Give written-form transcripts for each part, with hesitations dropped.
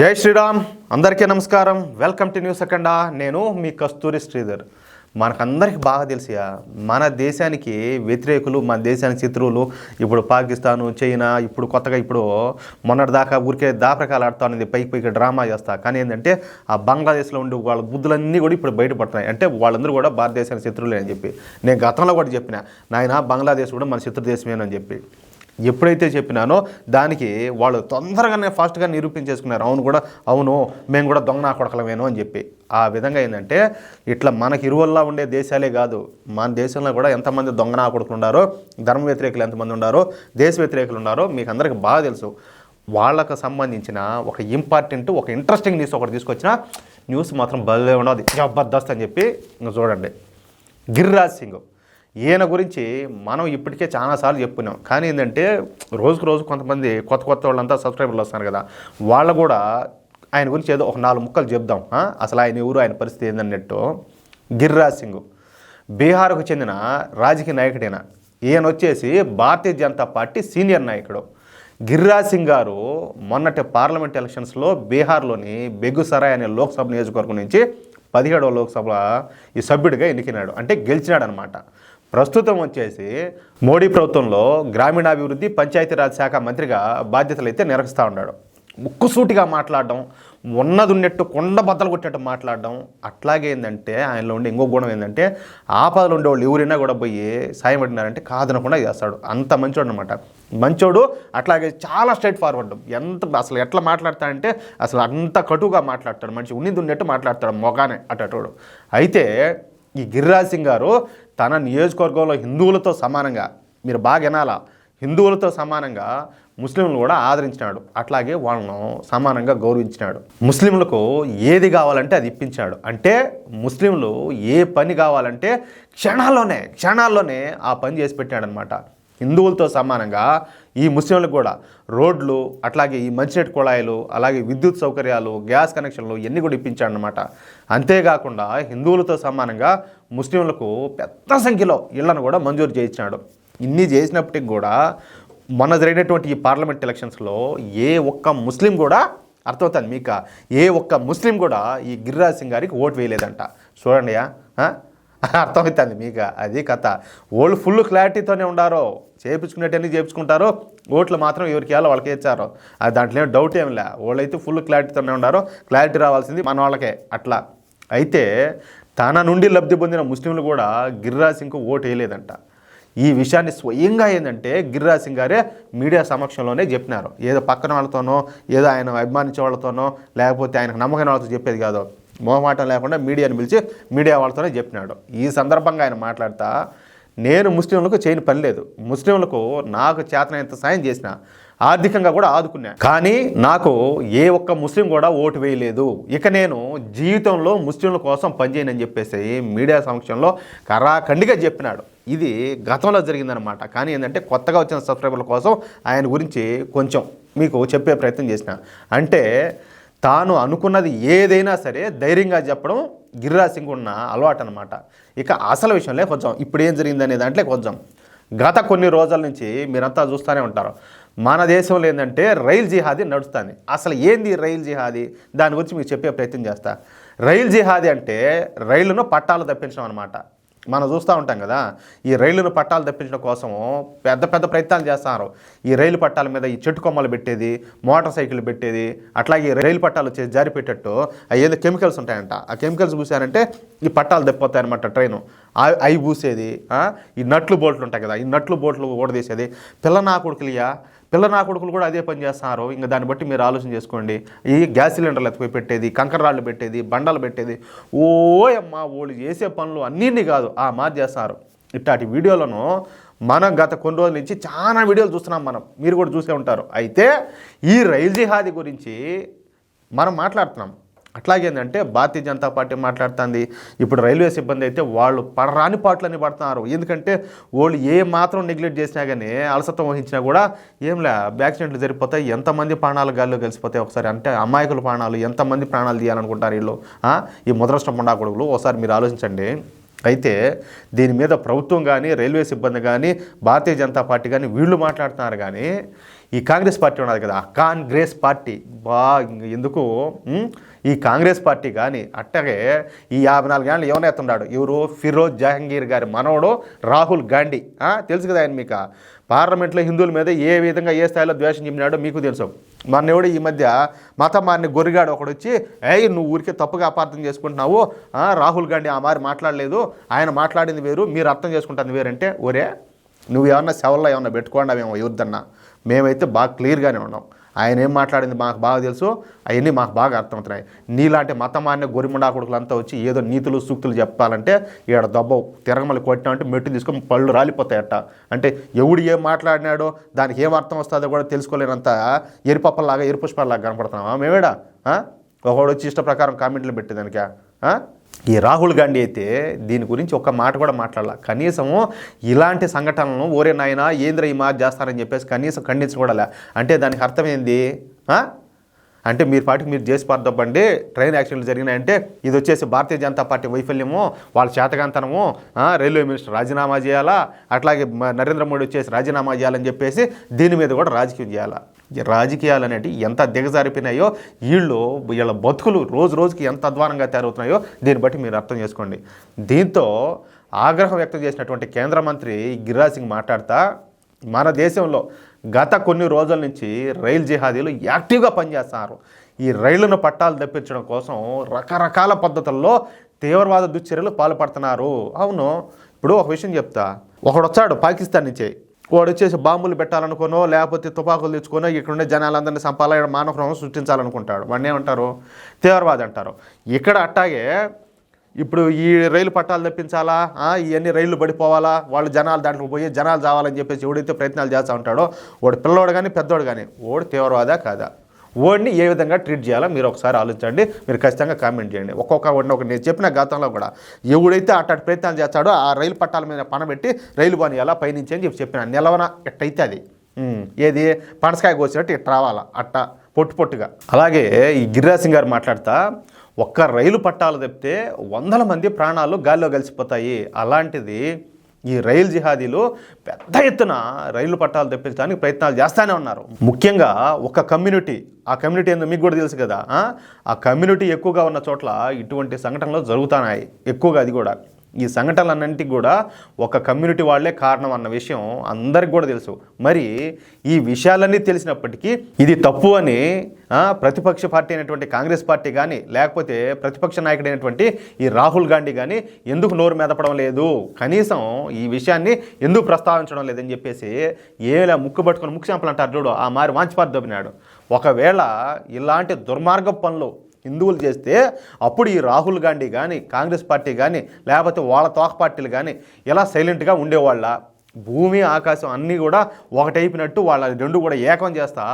జై శ్రీరామ్. అందరికీ నమస్కారం. Welcome to news Akhanda. నేను మీ కస్తూరి శ్రీధర్. మనకందరికి బాగా తెలిసి మన దేశానికి వ్యతిరేకులు, మన దేశానికి శత్రువులు ఇప్పుడు పాకిస్తాను, చైనా, ఇప్పుడు కొత్తగా మొన్నటిదాకా ఊరికే దాపరకాలు ఆడుతాను, పైకి డ్రామా చేస్తా. కానీ ఏంటంటే ఆ బంగ్లాదేశ్లో ఉండే వాళ్ళ బుద్ధులన్నీ కూడా ఇప్పుడు బయటపడుతున్నాయి. అంటే వాళ్ళందరూ కూడా భారతదేశానికి శత్రువులే అని చెప్పి నేను గతంలో కూడా చెప్పిన, నాయన బంగ్లాదేశ్ కూడా మన శత్రు దేశమేనని చెప్పి. ఎప్పుడైతే చెప్పినానో దానికి వాళ్ళు తొందరగానే ఫాస్ట్గా నిరూపించేసుకున్నారు. అవును మేము కూడా దొంగ నా కొడకలమేను అని చెప్పి. ఆ విధంగా ఏంటంటే ఇట్లా మనకి ఇరువల్లా ఉండే దేశాలే కాదు, మన దేశంలో కూడా ఎంతమంది దొంగ నా కొడుకులు ఉన్నారో, ధర్మ వ్యతిరేకులు ఎంతమంది ఉన్నారో, దేశ వ్యతిరేకులు ఉన్నారో మీకు అందరికీ బాగా తెలుసు. వాళ్ళకు సంబంధించిన ఒక ఇంట్రెస్టింగ్ న్యూస్ ఒకటి తీసుకొచ్చిన న్యూస్ మాత్రం భలే ఉన్నది, జబర్దస్త్ అని చెప్పి. ఇంకా చూడండి, గిరిరాజ్ సింగ్ ఈయన గురించి మనం ఇప్పటికే చాలాసార్లు చెప్పుకున్నాం. కానీ ఏంటంటే రోజు కొంతమంది కొత్త వాళ్ళంతా సబ్స్క్రైబర్లు వస్తున్నారు కదా, వాళ్ళు కూడా ఆయన గురించి ఏదో ఒక 4 ముక్కలు చెప్దాం. అసలు ఆయన ఎవరు, ఆయన పరిస్థితి ఏందన్నట్టు. గిరిరాజ్ సింగ్ బీహార్కు చెందిన రాజకీయ నాయకుడైన ఈయన వచ్చేసి భారతీయ జనతా పార్టీ సీనియర్ నాయకుడు. గిరిరాజ్ సింగ్ గారు మొన్నటి పార్లమెంట్ ఎలక్షన్స్లో బీహార్లోని బెగుసరాయ్ అనే లోక్సభ నియోజకవర్గం నుంచి 17వ లోక్సభ ఈ సభ్యుడిగా ఎన్నికైనాడు, అంటే గెలిచినాడు అనమాట. ప్రస్తుతం వచ్చేసి మోడీ ప్రభుత్వంలో గ్రామీణాభివృద్ధి పంచాయతీరాజ్ శాఖ మంత్రిగా బాధ్యతలు అయితే నిర్వహిస్తూ ఉన్నాడు. ముక్కుసూటిగా మాట్లాడడం, ఉన్నది ఉన్నట్టు కొండ బద్దలు కొట్టినట్టు మాట్లాడడం. అట్లాగే ఏంటంటే ఆయనలో ఉండే ఇంకో గుణం ఏంటంటే ఆపదలు ఉండేవాళ్ళు ఎవరైనా కూడా పోయి సాయం పడినారంటే కాదనకుండా చేస్తాడు. అంత మంచోడు అనమాట. మంచోడు, అట్లాగే చాలా స్ట్రైట్ ఫార్వర్డ్. అసలు ఎట్లా మాట్లాడతాడంటే అసలు అంత కటువుగా మాట్లాడతాడు. మనిషి ఉన్నది ఉన్నట్టు మాట్లాడతాడు, మొగానే అటోడు. అయితే ఈ గిరిరాజ్ సింగ్ గారు తన నియోజకవర్గంలో హిందువులతో సమానంగా, మీరు బాగా వినాలా, హిందువులతో సమానంగా ముస్లింలు కూడా ఆదరించినాడు. అట్లాగే వాళ్ళను సమానంగా గౌరవించినాడు. ముస్లింలకు ఏది కావాలంటే అది ఇప్పించాడు. అంటే ముస్లింలు ఏ పని కావాలంటే క్షణాల్లోనే ఆ పని చేసి పెట్టాడనమాట. హిందువులతో సమానంగా ఈ ముస్లింలకు కూడా రోడ్లు, అట్లాగే ఈ మంచినీటి కుళాయిలు, అలాగే విద్యుత్ సౌకర్యాలు, గ్యాస్ కనెక్షన్లు ఇవన్నీ కూడా ఇప్పించాడనమాట. అంతేకాకుండా హిందువులతో సమానంగా ముస్లింలకు పెద్ద సంఖ్యలో ఇళ్లను కూడా మంజూరు చేయించాడు. ఇన్ని చేసినప్పటికి కూడా మొన్న జరిగినటువంటి ఈ పార్లమెంట్ ఎలక్షన్స్లో ఏ ఒక్క ముస్లిం కూడా, అర్థమవుతుంది మీకు, ఏ ఒక్క ముస్లిం కూడా ఈ గిరిరాజ్ సింగ్ గారికి ఓటు వేయలేదంట. చూడండి, అర్థమవుతుంది మీకు. అది కథ. వాళ్ళు ఫుల్ క్లారిటీతోనే ఉండారో, చేయించుకునేటన్నీ చేయించుకుంటారో, ఓట్లు మాత్రం ఎవరికి ఇవ్వాలో వాళ్ళకి ఇచ్చారో, అది దాంట్లో ఏం డౌట్ ఏం లే. వాళ్ళైతే ఫుల్ క్లారిటీతోనే ఉండారో. క్లారిటీ రావాల్సింది మన వాళ్ళకే. అట్లా అయితే తన నుండి లబ్ధి పొందిన ముస్లింలు కూడా గిరిరాజ్ సింగ్కు ఓటు వేయలేదంట. ఈ విషయాన్ని స్వయంగా ఏంటంటే గిరిరాజ్ సింగ్ గారే మీడియా సమక్షంలోనే చెప్పినారు. ఏదో పక్కన వాళ్ళతోనో, ఏదో ఆయన అభిమానించే వాళ్ళతోనో, లేకపోతే ఆయనకు నమ్మకం వాళ్ళతో చెప్పేది కాదు, మొహమాటం లేకుండా మీడియాని పిలిచి మీడియా వాళ్ళతోనే చెప్పినాడు. ఈ సందర్భంగా ఆయన మాట్లాడుతా, నేను ముస్లింలకు చేయని పని లేదు, ముస్లింలకు నాకు చేతనైనంత సాయం చేసిన, ఆర్థికంగా కూడా ఆదుకున్నా, కానీ నాకు ఏ ఒక్క ముస్లిం కూడా ఓటు వేయలేదు. ఇక నేను జీవితంలో ముస్లింల కోసం పనిచేయనని చెప్పేసి మీడియా సమక్షంలో కరాఖండిగా చెప్పినాడు. ఇది గతంలో జరిగిందనమాట. కానీ ఏంటంటే కొత్తగా వచ్చిన సబ్స్క్రైబర్ల కోసం ఆయన గురించి కొంచెం మీకు చెప్పే ప్రయత్నం చేసిన. అంటే తాను అనుకున్నది ఏదైనా సరే ధైర్యంగా చెప్పడం గిరిరాజ్ సింగ్ ఉన్న అలవాటు అనమాట. ఇక అసలు విషయంలో కొంచెం ఇప్పుడు ఏం జరిగిందనే దాంట్లో కొంచెం గత కొన్ని రోజుల నుంచి మీరంతా చూస్తూనే ఉంటారు, మన దేశంలో ఏంటంటే రైల్ జిహాదీ నడుస్తుంది. అసలు ఏంది రైల్ జిహాదీ, దాని గురించి మీకు చెప్పే ప్రయత్నం చేస్తా. రైల్ జిహాదీ అంటే రైలును పట్టాలు తప్పించడం అనమాట. మనం చూస్తూ ఉంటాం కదా, ఈ రైలును పట్టాలు తప్పించడం కోసము పెద్ద ప్రయత్నాలు చేస్తున్నారు. ఈ రైలు పట్టాల మీద ఈ చెట్టు కొమ్మలు పెట్టేది, మోటార్ సైకిల్ పెట్టేది, అట్లాగే ఈ రైలు పట్టాలు వచ్చేసి జారి పెట్టేట్టు ఏదో కెమికల్స్ ఉంటాయంట. ఆ కెమికల్స్ పూసారంటే ఈ పట్టాలు తప్పిపోతాయి అనమాట. ట్రైను అవి పూసేది, ఈ నట్లు బోల్ట్లు ఉంటాయి కదా, ఈ నట్లు బోట్లు ఓడదీసేది. పిల్ల నా కొడుకులు కూడా అదే పని చేస్తున్నారు. ఇంకా దాన్ని బట్టి మీరు ఆలోచన చేసుకోండి. ఈ గ్యాస్ సిలిండర్లు ఎత్తుకుపోయి పెట్టేది, కంకర రాళ్ళు పెట్టేది, బండలు పెట్టేది, వాళ్ళు చేసే పనులు అన్నీ కాదు ఆ మాది చేస్తున్నారు. ఇట్లాంటి వీడియోలను మనం గత కొన్ని రోజుల నుంచి చాలా వీడియోలు చూస్తున్నాం మనం, మీరు కూడా చూసే ఉంటారు. అయితే ఈ రైల్ జిహాదీ గురించి మనం మాట్లాడుతున్నాం. అట్లాగేందంటే భారతీయ జనతా పార్టీ మాట్లాడుతుంది. ఇప్పుడు రైల్వే సిబ్బంది అయితే వాళ్ళు పడరాని పాటలని పడుతున్నారు. ఎందుకంటే వాళ్ళు ఏ మాత్రం నెగ్లెక్ట్ చేసినా కానీ, అలసత్వం వహించినా కూడా ఏంలే యాక్సిడెంట్లు జరిగిపోతాయి, ఎంతమంది ప్రాణాలు గాల్లో కలిసిపోతాయి. ఒకసారి అంటే అమాయకుల ప్రాణాలు, ఎంతమంది ప్రాణాలు తీయాలనుకుంటారు వీళ్ళు, ఈ ముద్రష్టం ఉండా కొడుకులు. ఒకసారి మీరు ఆలోచించండి. అయితే దీని మీద ప్రభుత్వం కానీ, రైల్వే సిబ్బంది కానీ, భారతీయ జనతా పార్టీ కానీ వీళ్ళు మాట్లాడుతున్నారు. కానీ ఈ కాంగ్రెస్ పార్టీ ఉన్నది కదా, కాంగ్రెస్ పార్టీ ఎందుకు ఈ కాంగ్రెస్ పార్టీ కానీ అట్టగే ఈ 54 ఏళ్ళు ఏమైనా ఎత్తున్నాడు ఎవరు, ఫిరోజ్ జహంగీర్ గారి మనవడు రాహుల్ గాంధీ. తెలుసు కదా ఆయన మీకు, పార్లమెంట్లో హిందువుల మీద ఏ విధంగా ఏ స్థాయిలో ద్వేషం చెప్పినాడో మీకు తెలుసు. మొన్నెవడు ఈ మధ్య మతం మారిన గొర్రెగాడు ఒకడు వచ్చి, నువ్వు ఊరికే తప్పుగా అపార్థం చేసుకుంటున్నావు, రాహుల్ గాంధీ ఆ మారి మాట్లాడలేదు, ఆయన మాట్లాడింది వేరు, మీరు అర్థం చేసుకుంటుంది వేరంటే, ఒరే నువ్వు ఏమన్నా సెవల్లో ఏమన్నా పెట్టుకోండావేమో ఎవరిదన్నా, మేమైతే బాగా క్లియర్గానే ఉన్నాం. ఆయన ఏం మాట్లాడింది మాకు బాగా తెలుసు, అవన్నీ మాకు బాగా అర్థమవుతున్నాయి. నీలాంటి మతమాన్య గొరిముండా కొడుకులంతా వచ్చి ఏదో నీతులు సూక్తులు చెప్పాలంటే ఈడ దబ్బవు తిరగమల్లి కొట్టినామంటే మెట్టు తీసుకొని పళ్ళు రాలిపోతాయట. అంటే ఎవడు ఏం మాట్లాడినాడో దానికి ఏం అర్థం వస్తుందో కూడా తెలుసుకోలేనంత ఎరిపప్పలాగా ఎరుపుష్పాలాగా కనపడుతున్నావా మేమేడా? ఒకడు వచ్చి ఇష్ట ప్రకారం కామెంట్లు పెట్టేదానికా? ఈ రాహుల్ గాంధీ అయితే దీని గురించి ఒక్క మాట కూడా మాట్లాడాల. కనీసము ఇలాంటి సంఘటనలను ఓరే నాయనా ఏంద్ర ఈ మాట చేస్తారని చెప్పేసి కనీసం ఖండించకూడలే. అంటే దానికి అర్థం ఏంది? అంటే మీరు పాటికి మీరు చేసి పారదొబ్బండి, ట్రైన్ యాక్సిడెంట్లు జరిగినాయంటే ఇది వచ్చేసి భారతీయ జనతా పార్టీ వైఫల్యము, వాళ్ళ చేతకాంతనము, రైల్వే మినిస్టర్ రాజీనామా చేయాలా, అట్లాగే నరేంద్ర మోడీ వచ్చేసి రాజీనామా చేయాలని చెప్పేసి దీని మీద కూడా రాజకీయం చేయాలా. రాజకీయాలు అనేవి ఎంత దిగజారిపోయినాయో, వీళ్ళ బతుకులు రోజు రోజుకి ఎంత అధ్వానంగా తయారవుతున్నాయో దీన్ని బట్టి మీరు అర్థం చేసుకోండి. దీంతో ఆగ్రహం వ్యక్తం చేసినటువంటి కేంద్ర మంత్రి గిరిరాజ్ సింగ్ మాట్లాడుతూ, మన దేశంలో గత కొన్ని రోజుల నుంచి రైలు జిహాదీలు యాక్టివ్గా పనిచేస్తున్నారు. ఈ రైళ్లను పట్టాలు తప్పించడం కోసం రకరకాల పద్ధతుల్లో తీవ్రవాద దుశ్చర్యలు పాల్పడుతున్నారు. అవును, ఇప్పుడు ఒక విషయం చెప్తా. ఒకడు వచ్చాడు పాకిస్తాన్ నుంచి, వాడు వచ్చేసి బాంబులు పెట్టాలనుకోనో లేకపోతే తుపాకులు తెచ్చుకోనో ఇక్కడుండే జనాలందరినీ చంపాలా, ఇక్కడ మానవ సృష్టించాలనుకుంటాడు. వాడిని ఏమంటారు? తీవ్రవాది అంటారు. ఇక్కడ అట్టాగే ఇప్పుడు ఈ రైలు పట్టాలు తప్పించాలా, ఇవన్నీ రైళ్లు పడిపోవాలా, వాళ్ళు జనాలు దాంట్లో పోయి జనాలు చావాలని చెప్పేసి ఎవడైతే ప్రయత్నాలు చేస్తూ ఉంటాడో వాడు పిల్లోడు కానీ పెద్దోడు కానీ వాడు తీవ్రవాదా కాదా? వాడిని ఏ విధంగా ట్రీట్ చేయాలో మీరు ఒకసారి ఆలోచించండి. మీరు ఖచ్చితంగా కామెంట్ చేయండి. ఒక్కొక్క నేను చెప్పిన గతంలో కూడా ఎవడైతే అట్లాంటి ప్రయత్నాలు చేస్తాడో ఆ రైలు పట్టాల మీద పనబెట్టి రైలు పనియాలా పైనుంచి అని చెప్పిన నిలవన ఎట్టయితే అది ఏది పనసకాయ కోసినట్టు ఇట్ట రావాలా, అట్ట పొట్టుగా. అలాగే ఈ గిరిరాజ్ సింగ్ గారు మాట్లాడుతా, ఒక్క రైలు పట్టాలు తప్పితే 100 మంది ప్రాణాలు గాల్లో కలిసిపోతాయి. అలాంటిది ఈ రైలు జిహాదీలు పెద్ద ఎత్తున రైలు పట్టాలు తెప్పించడానికి ప్రయత్నాలు చేస్తూనే ఉన్నారు. ముఖ్యంగా ఒక కమ్యూనిటీ, ఆ కమ్యూనిటీ ఏందో మీకు కూడా తెలుసు కదా, ఆ కమ్యూనిటీ ఎక్కువగా ఉన్న చోట్ల ఇటువంటి సంఘటనలు జరుగుతున్నాయి ఎక్కువగా. అది కూడా ఈ సంఘటనలన్నింటికి కూడా ఒక కమ్యూనిటీ వాళ్ళే కారణం అన్న విషయం అందరికి కూడా తెలుసు. మరి ఈ విషయాలన్నీ తెలిసినప్పటికీ ఇది తప్పు అని ప్రతిపక్ష పార్టీ అయినటువంటి కాంగ్రెస్ పార్టీ కానీ లేకపోతే ప్రతిపక్ష నాయకుడైనటువంటి ఈ రాహుల్ గాంధీ కానీ ఎందుకు నోరు మెదపడం లేదు, కనీసం ఈ విషయాన్ని ఎందుకు ప్రస్తావించడం లేదని చెప్పేసి ఏలా ముక్కు పట్టుకొని ముక్కు చెంపలు అంటారు చూడు, ఆ మారి వాంచిపారు దొబ్బినాడు. ఒకవేళ ఇలాంటి దుర్మార్గ పనులు హిందువులు చేస్తే అప్పుడు ఈ రాహుల్ గాంధీ కానీ కాంగ్రెస్ పార్టీ కానీ లేకపోతే వాళ్ళ తోక పార్టీలు కానీ ఇలా సైలెంట్గా ఉండేవాళ్ళ? భూమి ఆకాశం అన్నీ కూడా ఒకటైపోయినట్టు వాళ్ళ రెండు కూడా ఏకం చేస్తా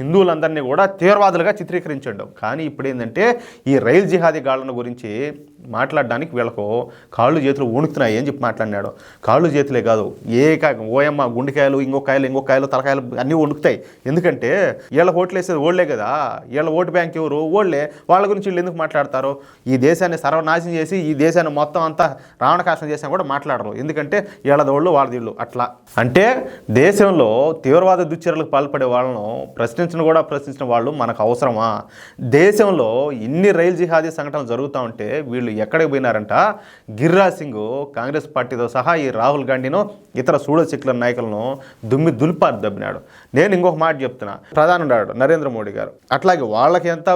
హిందువులందరినీ కూడా తీవ్రవాదులుగా చిత్రీకరించాడు. కానీ ఇప్పుడు ఏంటంటే ఈ రైలు జిహాదీ గాళ్ళను గురించి మాట్లాడడానికి వీళ్ళకు కాళ్ళు చేతులు వణుకుతున్నాయి అని చెప్పి మాట్లాడినాడు. కాళ్ళు చేతులే కాదు, ఓయమ్మ గుండెకాయలు ఇంకొకాయలు తలకాయలు అన్నీ వణుకుతాయి. ఎందుకంటే వీళ్ళ ఓట్లు వేసేది ఓళ్లే కదా, వీళ్ళ ఓటు బ్యాంక్ ఎవరు ఓళ్లే. వాళ్ళ గురించి వీళ్ళు ఎందుకు మాట్లాడతారు? ఈ దేశాన్ని సర్వనాశనం చేసి ఈ దేశాన్ని మొత్తం అంతా రావణకాశం చేసినా కూడా మాట్లాడరు. ఎందుకంటే వీళ్ళది వాళ్ళు వాళ్ళది వీళ్ళు అట్లా. అంటే దేశంలో తీవ్రవాద దుశ్చర్యలకు పాల్పడే వాళ్ళను ప్రశ్నించిన వాళ్ళు మనకు అవసరమా? దేశంలో ఇన్ని రైలు జిహాదీ సంఘటనలు జరుగుతూ ఉంటే వీళ్ళు ఎక్కడికి పోయినారంట? గిరిరాజ్ సింగ్ కాంగ్రెస్ పార్టీతో సహా ఈ రాహుల్ గాంధీను ఇతర సూడో సెక్యులర్ నాయకులను దులిపారు దబ్బినాడు. నేను ఇంకొక మాట చెప్తున్నా, ప్రధాని నరేంద్ర మోడీ గారు అట్లాగే వాళ్ళకి ఎంత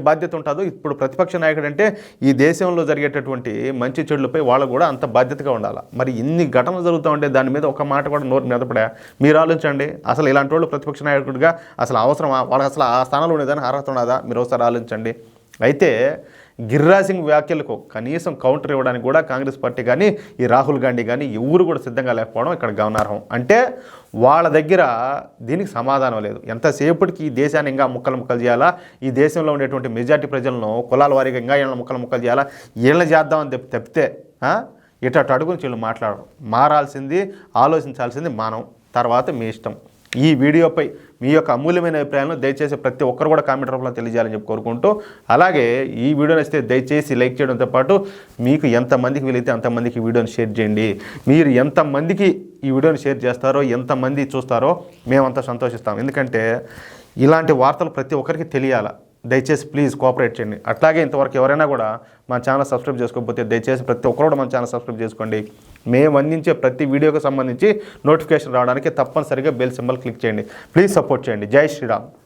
బాధ్యత ఉంటుందో ఇప్పుడు ప్రతిపక్ష నాయకుడు అంటే ఈ దేశంలో జరిగేటటువంటి మంచి చెడులపై వాళ్ళు కూడా అంత బాధ్యతగా ఉండాలి. మరి ఇన్ని ఘటనలు జరుగుతూ ఉంటే దాని మీద ఒక మాట కూడా నోరు మెదపడా? మీరు ఆలోచించండి. అసలు ఇలాంటి వాళ్ళు ప్రతిపక్ష నాయకుడిగా అసలు అవసరమా? వాళ్ళకి అసలు ఆ స్థానంలో ఉండేదాన్ని అర్హత ఉన్నదా? మీరు ఒకసారి ఆలోచించండి. అయితే గిరిరాజ్ సింగ్ వ్యాఖ్యలకు కనీసం కౌంటర్ ఇవ్వడానికి కూడా కాంగ్రెస్ పార్టీ కానీ ఈ రాహుల్ గాంధీ కానీ ఎవరు కూడా సిద్ధంగా లేకపోవడం ఇక్కడ గమనార్హం. అంటే వాళ్ళ దగ్గర దీనికి సమాధానం లేదు. ఎంతసేపటికి ఈ దేశాన్ని ఇంకా ముక్కలు చేయాలా, ఈ దేశంలో ఉండేటువంటి మెజార్టీ ప్రజలను కులాల వారీగా ఇంకా ఏళ్ళ ముక్కలు చేయాలా, ఏళ్ళని చేద్దామని తప్పితే ఇట్లా అడుగుని వీళ్ళు మాట్లాడరు. మారాల్సింది ఆలోచించాల్సింది మనం, తర్వాత మీ ఇష్టం. ఈ వీడియోపై మీ యొక్క అమూల్యమైన అభిప్రాయాలను దయచేసి ప్రతి ఒక్కరు కూడా కామెంట్ రూపంలో తెలియజేయాలని చెప్పి కోరుకుంటూ, అలాగే ఈ వీడియో నచ్చితే దయచేసి లైక్ చేయడంతో పాటు మీకు ఎంతమందికి వీలైతే అంతమందికి వీడియోని షేర్ చేయండి. మీరు ఎంతమందికి ఈ వీడియోని షేర్ చేస్తారో, ఎంతమంది చూస్తారో మేమంతా సంతోషిస్తాం. ఎందుకంటే ఇలాంటి వార్తలు ప్రతి ఒక్కరికి తెలియాలా. దయచేసి ప్లీజ్ కోఆపరేట్ చేయండి. అట్లాగే ఇంతవరకు ఎవరైనా కూడా మన ఛానల్ సబ్స్క్రైబ్ చేసుకోకపోతే దయచేసి ప్రతి ఒక్కరు కూడా మన ఛానల్ సబ్స్క్రైబ్ చేసుకోండి. మేము అందించే ప్రతి వీడియోకి సంబంధించి నోటిఫికేషన్ రావడానికి తప్పనిసరిగా బెల్ సింబల్ క్లిక్ చేయండి. ప్లీజ్ సపోర్ట్ చేయండి. జై శ్రీరామ్.